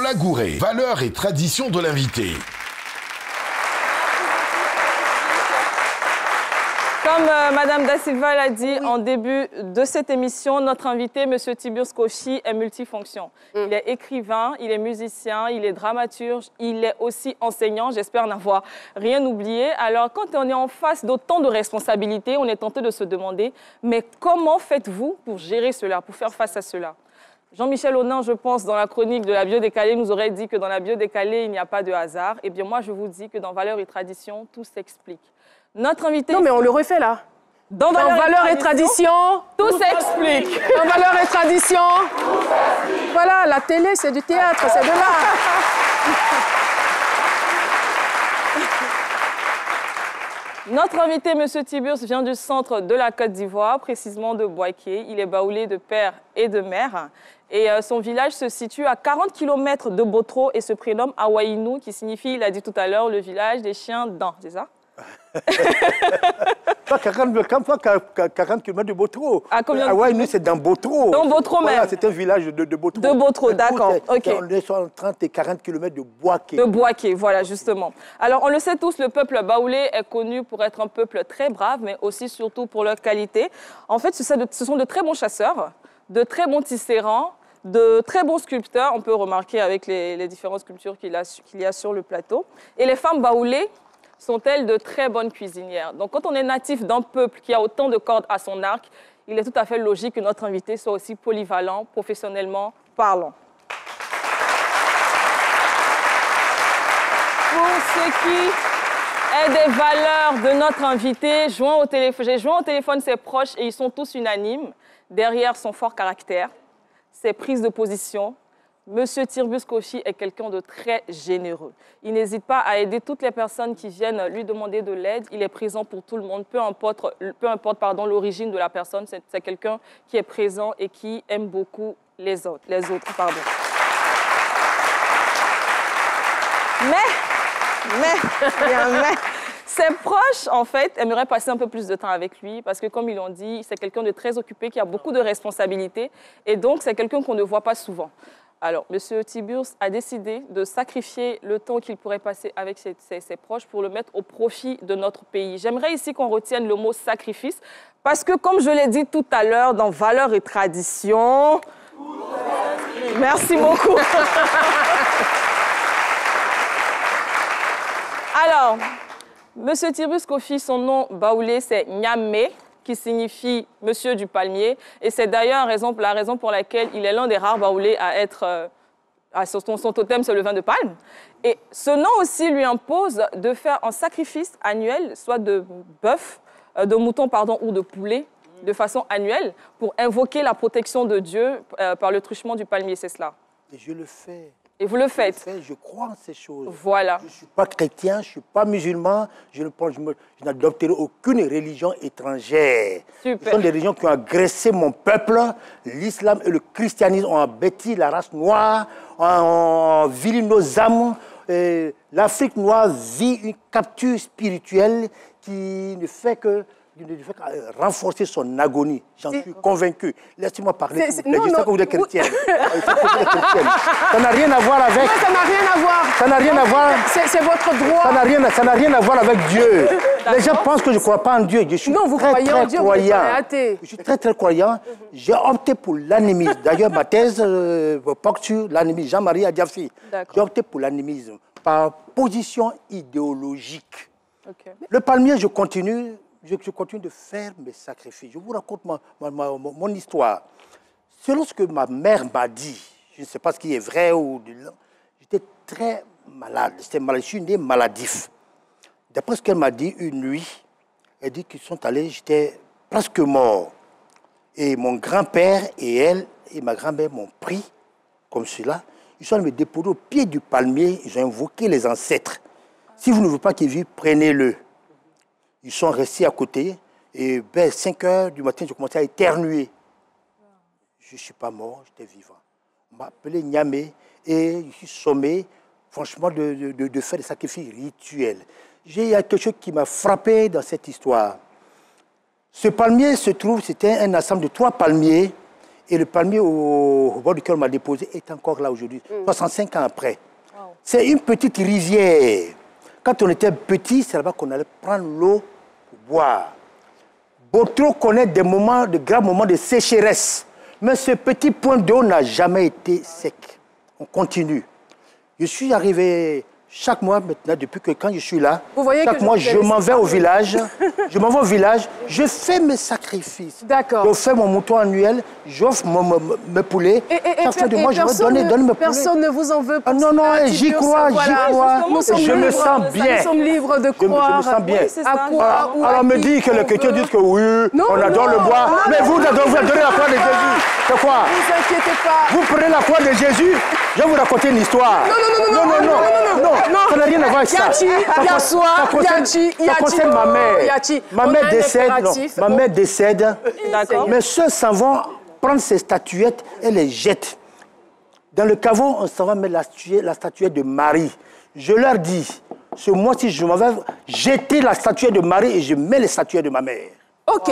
Lola Gouré, valeurs et traditions de l'invité. Comme Madame Da Silva l'a dit en début de cette émission, notre invité, Monsieur Tiburce Kochi, est multifonction. Il est écrivain, il est musicien, il est dramaturge, il est aussi enseignant. J'espère n'avoir rien oublié. Alors, quand on est en face d'autant de responsabilités, on est tenté de se demander, mais comment faites-vous pour gérer cela, pour faire face à cela? Jean-Michel Honin, je pense, dans la chronique de la Biodécalée, nous aurait dit que dans la Biodécalée, il n'y a pas de hasard. Eh bien, moi, je vous dis que dans Valeurs et Traditions, tout s'explique. Notre invité... Non, mais on le refait, là. Dans Valeurs et Traditions, tout s'explique. Dans Valeurs et Traditions, voilà, la télé, c'est du théâtre, c'est de l'art. Notre invité, M. Tiburce, vient du centre de la Côte d'Ivoire, précisément de Boaké. Il est baoulé de père et de mère. Et son village se situe à 40 km de Botro et se prénomme Awaïnou, qui signifie, il a dit tout à l'heure, le village des chiens dents, c'est ça? Pas 40 km de Botro. À combien de Awaïnou, c'est dans Botro. Dans Botro même. Voilà, c'est un village de Botro. De Botro, d'accord. Ok. On est sur 30 et 40 km de Boaké. De Boaké, voilà, justement. Alors, on le sait tous, le peuple baoulé est connu pour être un peuple très brave, mais aussi surtout pour leur qualité. En fait, ce sont de très bons chasseurs, de très bons tisserands, de très bons sculpteurs. On peut remarquer avec les différentes sculptures qu'il y a sur le plateau. Et les femmes baoulées sont-elles de très bonnes cuisinières. Donc, quand on est natif d'un peuple qui a autant de cordes à son arc, il est tout à fait logique que notre invité soit aussi polyvalent, professionnellement parlant. Pour ce qui est des valeurs de notre invité, j'ai joint au téléphone ses proches et ils sont tous unanimes. Derrière son fort caractère, ses prises de position, Monsieur Tiburce Kochi est quelqu'un de très généreux. Il n'hésite pas à aider toutes les personnes qui viennent lui demander de l'aide. Il est présent pour tout le monde, peu importe l'origine de la personne. C'est quelqu'un qui est présent et qui aime beaucoup les autres. Mais ses proches, en fait, aimeraient passer un peu plus de temps avec lui parce que, comme ils l'ont dit, c'est quelqu'un de très occupé, qui a beaucoup de responsabilités et donc c'est quelqu'un qu'on ne voit pas souvent. Alors, M. Tiburce a décidé de sacrifier le temps qu'il pourrait passer avec ses proches pour le mettre au profit de notre pays. J'aimerais ici qu'on retienne le mot « sacrifice » parce que, comme je l'ai dit tout à l'heure, dans Valeurs et Traditions... Merci beaucoup. Alors, M. Tiburce Kochi, son nom baoulé, c'est Nyamé, qui signifie Monsieur du Palmier. Et c'est d'ailleurs la raison pour laquelle il est l'un des rares baoulés à être... son totem, c'est le vin de palme. Et ce nom aussi lui impose de faire un sacrifice annuel, soit de bœuf, de mouton, pardon, ou de poulet, de façon annuelle, pour invoquer la protection de Dieu par le truchement du palmier, c'est cela. Et je le fais. Et vous le faites. Je crois en ces choses. Voilà. Je ne suis pas chrétien, je ne suis pas musulman, je n'adopterai aucune religion étrangère. Super. Ce sont des religions qui ont agressé mon peuple. L'islam et le christianisme ont abattu la race noire, ont vilé nos âmes. L'Afrique noire vit une capture spirituelle qui ne fait que renforcer son agonie. J'en suis convaincu. Laissez-moi parler. Je sais que vous êtes chrétienne. Ça n'a rien à voir avec... Non, ça n'a rien à voir. Ça n'a rien à voir... C'est votre droit. Ça n'a rien à voir avec Dieu. Les gens pensent que je ne crois pas en Dieu. Je suis très croyant. Je suis très croyant. J'ai opté pour l'animisme. D'ailleurs, ma thèse porte sur l'animisme. Jean-Marie Adiafi. J'ai opté pour l'animisme par position idéologique. Okay. Le palmier, je continue de faire mes sacrifices. Je vous raconte mon histoire. Selon ce que ma mère m'a dit, je ne sais pas ce qui est vrai ou... J'étais très malade. Je suis né maladif. D'après ce qu'elle m'a dit une nuit, elle dit qu'ils sont allés, j'étais presque mort. Et mon grand-père et elle et ma grand-mère m'ont pris comme cela. Ils sont allés me déposer au pied du palmier. Ils ont invoqué les ancêtres. Si vous ne voulez pas qu'ils vivent, prenez-le. Ils sont restés à côté et vers 5 heures du matin, j'ai commencé à éternuer. Je ne suis pas mort, j'étais vivant. On m'a appelé Nyamé et je suis sommé, franchement, de faire des sacrifices rituels. Il y a quelque chose qui m'a frappé dans cette histoire. Ce palmier se trouve, c'était un ensemble de 3 palmiers Et le palmier au bord duquel on m'a déposé est encore là aujourd'hui, 65 ans après. Wow. C'est une petite rivière. Quand on était petit, c'est là-bas qu'on allait prendre l'eau pour boire. Botro connaît des moments, de grands moments de sécheresse. Mais ce petit point d'eau n'a jamais été sec. On continue. Je suis arrivé chaque mois maintenant, depuis que quand je suis là, chaque mois, je m'en vais au village. Je m'en vais au village, je fais mes sacrifices. D'accord. Je fais mon mouton annuel, j'offre mes poulets. Chaque fois de moi, je vais donner mes poulets. Personne ne vous en veut. Non, non, j'y crois, j'y crois. Je me sens bien. Nous sommes libres de croire. Je me sens bien. Oui, à quoi alors, me dit que les chrétiens disent que oui, on adore le bois. Mais vous adorez la croix de Jésus. C'est quoi? Ne vous inquiétez pas. Vous prenez la croix de Jésus, je vais vous raconter une histoire. Non, ça n'a rien à voir avec ça. Ça concerne ma mère. Ma mère décède, ma mère décède. Mes soeurs s'en vont prendre ces statuettes et les jettent. Dans le caveau, on s'en va mettre la statuette de Marie. Je leur dis, ce mois-ci, je m'en vais jeter la statuette de Marie et je mets les statuettes de ma mère. OK.